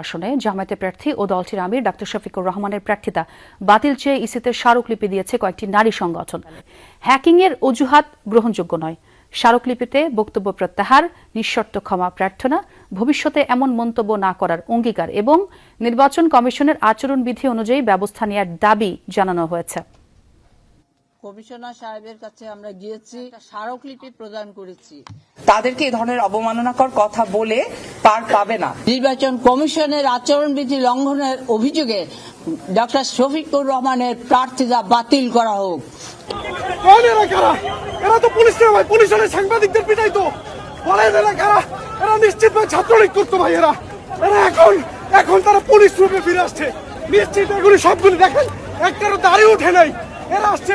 আসনে জামায়াতের প্রার্থী ও দলটির আমির ডাক্তার শফিকুর রহমানের প্রার্থিতা বাতিল চেয়ে ইসিতে স্মারকলিপি দিয়েছে কয়েকটি নারী সংগঠন। হ্যাকিংয়ের অজুহাত গ্রহণযোগ্য নয়। স্মারকলিপিতে বক্তব্য প্রত্যাহার, নিঃশর্ত ক্ষমা প্রার্থনা, ভবিষ্যতে এমন মন্তব্য না করার অঙ্গীকার এবং নির্বাচন কমিশনের আচরণবিধি অনুযায়ী ব্যবস্থা নেওয়ার দাবি জানানো হয়েছে। কমিশনার সাহেবের কাছে আমরা গিয়েছি, স্মারকলিপি প্রদান করেছি। তাদেরকে এই ধরনের অবমাননাকর কথা বলে পার পাবে না। নির্বাচন কমিশনের আচরণবিধি লঙ্ঘনের অভিযোগে ডক্টর শফিকুর রহমানের প্রার্থিতা বাতিল করা হোক। এরা তো পুলিশ না ভাই, পুলিশ হলে সাংবাদিকদের পিটাইতো। এরা নিশ্চিতভাবে ছাত্রলীগ করতো ভাই। এরা এখন তারা পুলিশ রূপে ফিরে আসছে। নিশ্চিত এগুলি সবগুলি দেখেন, একটারও দাঁড়িয়ে ওঠে নাই। এরা আসছে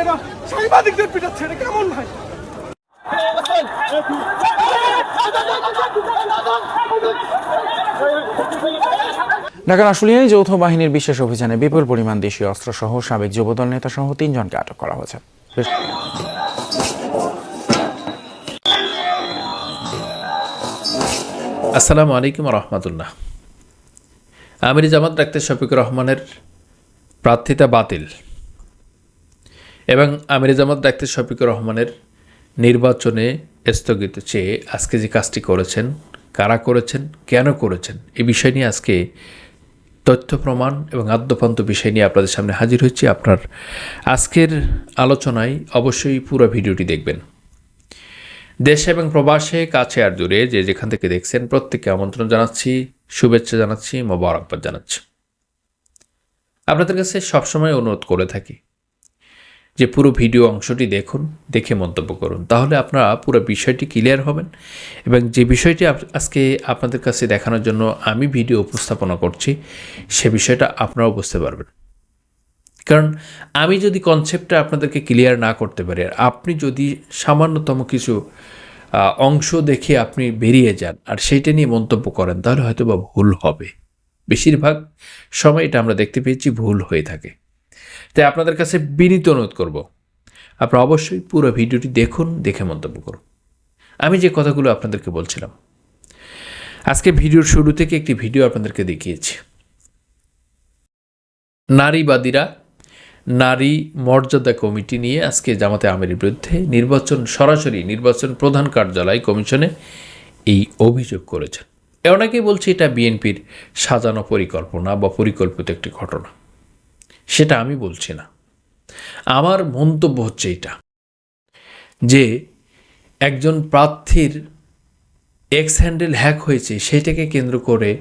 এরা সাংবাদিকদের পিটাচ্ছে। এটা কেমন ভাই? ঢাকার আশুলিয়ায় যৌথ বাহিনীর বিশেষ অভিযানে বিপুল পরিমাণ দেশীয় অস্ত্রসহ সাবেক যুবদল নেতা সহ 3 জনকে আটক করা হয়েছে। আসসালামু আলাইকুম রহমতুল্লাহ। আমিরি জামাত ডাক্তার শফিকুর রহমানের প্রার্থিতা বাতিল এবং আমিরি জামাত ডাক্তার শফিকুর রহমানের নির্বাচনে স্থগিত চেয়ে আজকে যে কাজটি করেছেন, কারা করেছেন, কেন করেছেন, এই বিষয় নিয়ে আজকে তথ্য প্রমাণ এবং আদ্যপান্ত বিষয় নিয়ে আপনাদের সামনে হাজির হচ্ছি। আপনার আজকের আলোচনায় অবশ্যই পুরো ভিডিওটি দেখবেন। দেশে এবং প্রবাসে, কাছে আর দূরে যে যেখান থেকে দেখছেন প্রত্যেককে আমন্ত্রণ জানাচ্ছি, শুভেচ্ছা জানাচ্ছি, মোবারকবাদ জানাচ্ছি। আপনাদের কাছে সবসময় অনুরোধ করে থাকি যে পুরো ভিডিও অংশটি দেখুন, দেখে মন্তব্য করুন, তাহলে আপনারা পুরো বিষয়টি ক্লিয়ার হবেন এবং যে বিষয়টি আজকে আপনাদের কাছে দেখানোর জন্য আমি ভিডিও উপস্থাপনা করছি সে বিষয়টা আপনারাও বুঝতে পারবেন। কারণ আমি যদি কনসেপ্টটা আপনাদেরকে ক্লিয়ার না করতে পারি, আর আপনি যদি সামান্যতম কিছু অংশ দেখে আপনি বেরিয়ে যান আর সেইটা নিয়ে মন্তব্য করেন, তাহলে হয়তো বা ভুল হবে। বেশিরভাগ সময় এটা আমরা দেখতে পেয়েছি ভুল হয়ে থাকে। তাই আপনাদের কাছে বিনীত অনুরোধ করব, আপনারা অবশ্যই পুরো ভিডিওটি দেখুন, দেখে মন্তব্য করুন। আমি যে কথাগুলো আপনাদেরকে বলছিলাম, আজকে ভিডিওর শুরু থেকে একটি ভিডিও আপনাদেরকে দেখিয়েছি। নারীবাদীরা নারী মর্যাদা কমিটি নিয়ে আজকে জামাতে আমিরের বিরুদ্ধে সরাসরি নির্বাচন প্রধান কার্যালয় কমিশনে এই অভিযোগ করেছেন। অনেকেই বলছে এটা বিএনপির সাজানো পরিকল্পনা বা পরিকল্পিত একটি ঘটনা। সেটা আমি বলছি না। আমার মন্তব্য হচ্ছে এটা যে একজন প্রার্থীর এক্স হ্যান্ডেল হ্যাক হয়েছে, সেইটাকে কেন্দ্র করে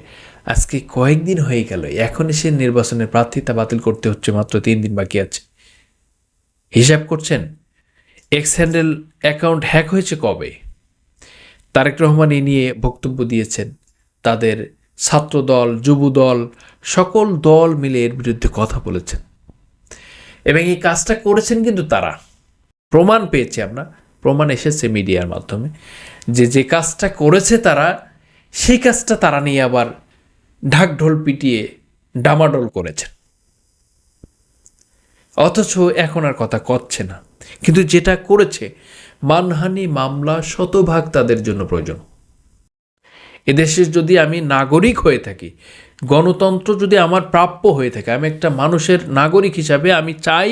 আজকে কয়েকদিন হয়ে গেল, এখন এসে নির্বাচনের প্রার্থিতা বাতিল করতে হচ্ছে, মাত্র 3 দিন বাকি আছে। হিসাব করছেন এক্স হ্যান্ডেল অ্যাকাউন্ট হ্যাক হয়েছে কবে? তারেক রহমান এ নিয়ে বক্তব্য দিয়েছেন, তাদের ছাত্রদল, যুবদল, সকল দল মিলে এর বিরুদ্ধে কথা বলেছেন এবং এই কাজটা করেছেন। কিন্তু তারা প্রমাণ পেয়েছে, আমরা প্রমাণ এসেছে মিডিয়ার মাধ্যমে যে কাজটা করেছে তারা, সেই কাজটা তারা নিয়ে আবার ঢাকঢোল পিটিয়ে ডামাডোল করেছেন, অথচ এখন আর কথা কচ্ছে না। কিন্তু যেটা করেছে, মানহানি মামলা শতভাগ তাদের জন্য প্রয়োজন। এদেশের যদি আমি নাগরিক হয়ে থাকি, গণতন্ত্র যদি আমার প্রাপ্য হয়ে থাকে, আমি একটা মানুষের নাগরিক হিসাবে আমি চাই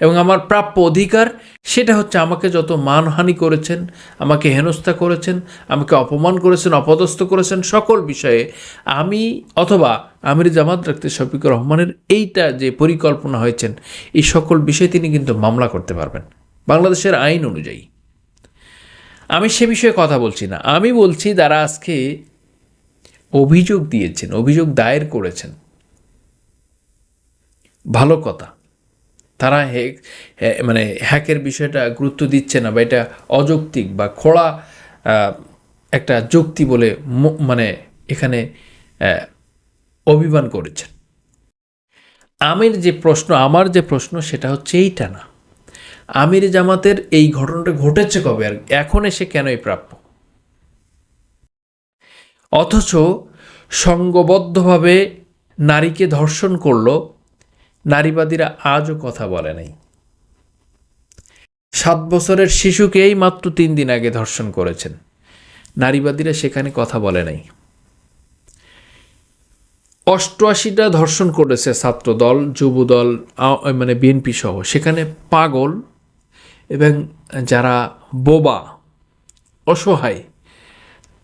এবং আমার প্রাপ্য অধিকার সেটা হচ্ছে, আমাকে যত মানহানি করেছেন, আমাকে হেনস্থা করেছেন, আমাকে অপমান করেছেন, অপদস্থ করেছেন, সকল বিষয়ে আমি অথবা আমির জামাত ডাক্তার শফিকুর রহমানের এইটা যে পরিকল্পনা হয়েছেন, এই সকল বিষয়ে তিনি কিন্তু মামলা করতে পারবেন বাংলাদেশের আইন অনুযায়ী। আমি সে বিষয়ে কথা বলছি না। আমি বলছি যারা আজকে অভিযোগ দিয়েছেন, অভিযোগ দায়ের করেছেন, ভালো কথা, তারা হ্যাকের বিষয়টা গুরুত্ব দিচ্ছে না বা এটা অযৌক্তিক বা খোড়া একটা যুক্তি বলে এখানে অভিমান করেছেন। আমার যে প্রশ্ন সেটা হচ্ছে এইটা না, আমির জামাতের এই ঘটনাটা ঘটেছে কবে আর এখন এসে কেন এই প্রাপ্য? অথচ সংঘবদ্ধভাবে নারীকে ধর্ষণ করলো, নারীবাদীরা আজও কথা বলে নাই। 7 বছরের শিশুকেই মাত্র 3 দিন আগে ধর্ষণ করেছেন, নারীবাদীরা সেখানে কথা বলে নাই। 88টা ধর্ষণ করেছে ছাত্রদল, যুবদল, মানে বিএনপি সহ। সেখানে পাগল এবং যারা বোবা, অসহায়,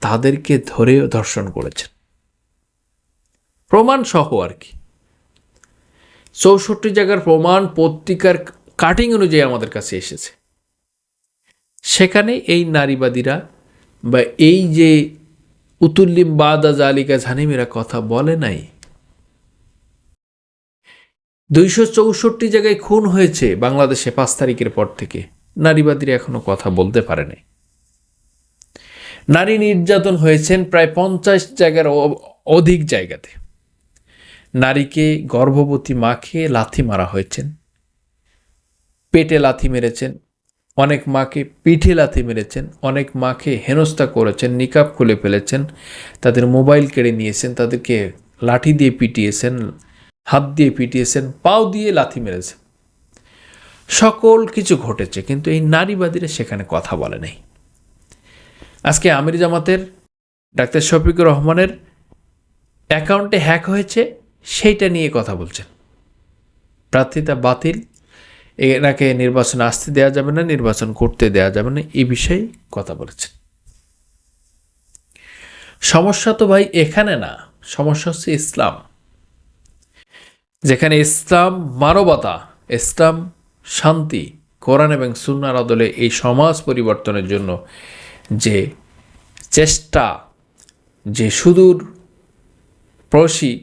তাদেরকে ধরে ধর্ষণ করেছেন, প্রমাণ সহ আর কি। 64 জায়গার প্রমাণ পত্রিকার কাটিং অনুযায়ী আমাদের কাছে এসেছে। সেখানে এই নারীবাদীরা বা এই যে উতুল্লিম বাদা জালিকা ঝানিমেরা কথা বলে নাই। 264 জায়গায় খুন হয়েছে বাংলাদেশে 5 তারিখের পর থেকে, নারীবাদীরা এখনো কথা বলতে পারে নাই। নারী নির্যাতন হয়েছেন প্রায় 50 জায়গার অধিক জায়গাতে। নারীকে, গর্ভবতী মাকে লাথি মারা হয়েছেন, পেটে লাথি মেরেছেন, অনেক মাকে পিঠে লাথি মেরেছেন, অনেক মাকে হেনস্থা করেছেন, নিকাব খুলে ফেলেছেন, তাদের মোবাইল কেড়ে নিয়েছেন, তাদেরকে লাঠি দিয়ে পিটিয়েছেন, হাত দিয়ে পিটিয়েছেন, পাও দিয়ে লাথি মেরেছেন। সকল কিছু ঘটেছে, কিন্তু এই নারীবাদীরা সেখানে কথা বলে নাই। আজকে আমির জামাতের ডাক্তার শফিকুর রহমানের অ্যাকাউন্টে হ্যাক হয়েছে, সেইটা নিয়ে কথা বলছেন। প্রার্থিতা বাতিল, এনাকে নির্বাচনে আসতে দেওয়া যাবে না, নির্বাচন করতে দেওয়া যাবে না, এই বিষয়ে কথা বলেছেন। সমস্যা তো ভাই এখানে না, সমস্যা হচ্ছে ইসলাম। যেখানে ইসলাম মানবতা, ইসলাম শান্তি, কোরআন এবং সুন্নাহর আদলে এই সমাজ পরিবর্তনের জন্য যে চেষ্টা, যে সুদূর প্রসী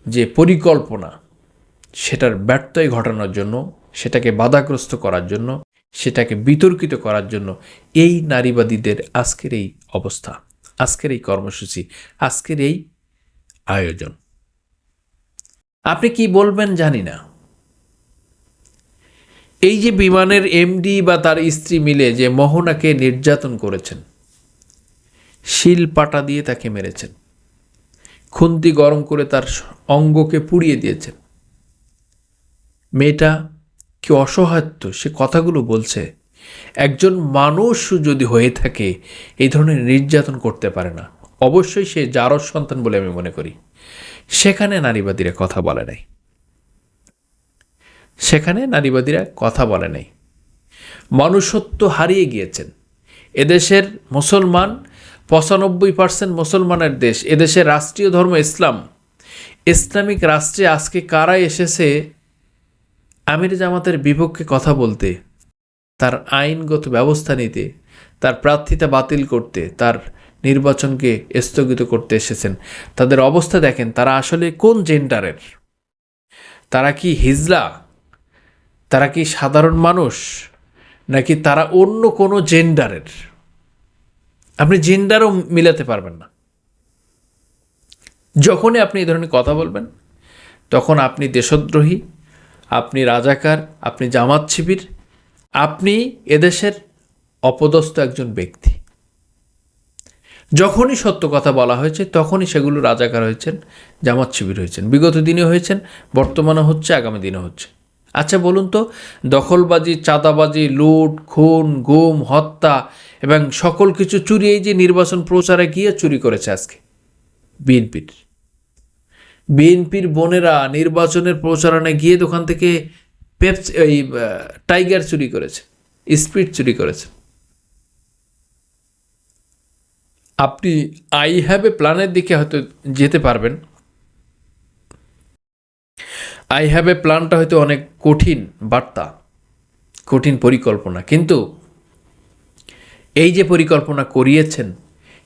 যে পরিকল্পনা, সেটার ব্যর্থই ঘটানোর জন্য, সেটাকে বাধাগ্রস্ত করার জন্য, সেটাকে বিতর্কিত করার জন্য এই নারীবাদীদের আজকের এই অবস্থা, আজকের এই কর্মসূচি, আজকের এই আয়োজন। আপনি কি বলবেন জানি না। এই যে বিমানের এমডি বা তার স্ত্রী মিলে যে মোহনাকে নির্যাতন করেছেন, শিল পাটা দিয়ে তাকে মেরেছেন, খুন্তি গরম করে তার অঙ্গকে পুড়িয়ে দিয়েছেন। মেয়েটা কি অসহায়ত্ব, সে কথাগুলো বলছে। একজন মানুষ যদি হয়ে থাকে এই ধরনের নির্যাতন করতে পারে না, অবশ্যই সে জারজ সন্তান বলে আমি মনে করি। সেখানে নারীবাদীরা কথা বলে নাই, সেখানে নারীবাদীরা কথা বলে নাই। মনুষ্যত্ব হারিয়ে গিয়েছেন। এদেশের মুসলমান 95% মুসলমানের দেশ, এদেশের রাষ্ট্রীয় ধর্ম ইসলাম। ইসলামিক রাষ্ট্রে আজকে কারা এসেছে আমির জামাতের বিপক্ষে কথা বলতে, তার আইনগত ব্যবস্থা নিতে, তার প্রার্থিতা বাতিল করতে, তার নির্বাচনকে স্থগিত করতে এসেছেন। তাদের অবস্থা দেখেন, তারা আসলে কোন জেন্ডারের? তারা কি হিজলা? তারা কি সাধারণ মানুষ? নাকি তারা অন্য কোনো জেন্ডারের? আপনি জেন্ডারও মিলাতে পারবেন না। যখনই আপনি এই ধরনের কথা বলবেন, তখন আপনি দেশদ্রোহী, আপনি রাজাকার, আপনি জামাত শিবির, আপনি এদেশের অপদস্থ একজন ব্যক্তি। যখনই সত্য কথা বলা হয়েছে, তখনই সেগুলো রাজাকার হয়েছেন, জামাত শিবির হয়েছেন। বিগত দিনে হয়েছেন, বর্তমানে হচ্ছে, আগামী দিনে হচ্ছে। আচ্ছা বলুন তো, দখলবাজি, চাঁদাবাজি, লুট, খুন, গুম, হত্যা এবং সকল কিছু চুরি, এই যে নির্বাচন প্রচারে গিয়ে চুরি করেছে আজকে বিএনপির বোনেরা নির্বাচনের প্রচারণায় গিয়ে দোকান থেকে টাইগার চুরি করেছে, স্পিড চুরি করেছে। আপনি আই হ্যাভ এ প্ল্যানের দিকে হয়তো যেতে পারবেন। আই হ্যাভ এ প্ল্যানটা হয়তো অনেক কঠিন বার্তা, কঠিন পরিকল্পনা, কিন্তু এই যে পরিকল্পনা করিয়েছেন,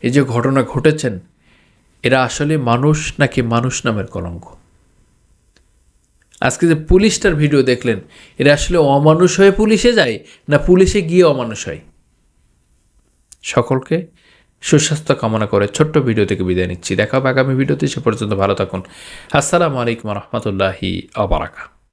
এই যে ঘটনা ঘটেছেন, এরা আসলে মানুষ নাকি মানুষ নামের কলঙ্ক? আজকে যে পুলিশটার ভিডিও দেখলেন, এরা আসলে অমানুষ হয়ে পুলিশে যায় না পুলিশে গিয়ে অমানুষ হয়? সকলকে সুস্বাস্থ্য কামনা করে ছোট্ট ভিডিও থেকে বিদায় নিচ্ছি। দেখা হবে আগামী ভিডিওতে। সে পর্যন্ত ভালো থাকুন। আসসালামু আলাইকুম রহমতুল্লাহি ওয়া বারাকাতুহু।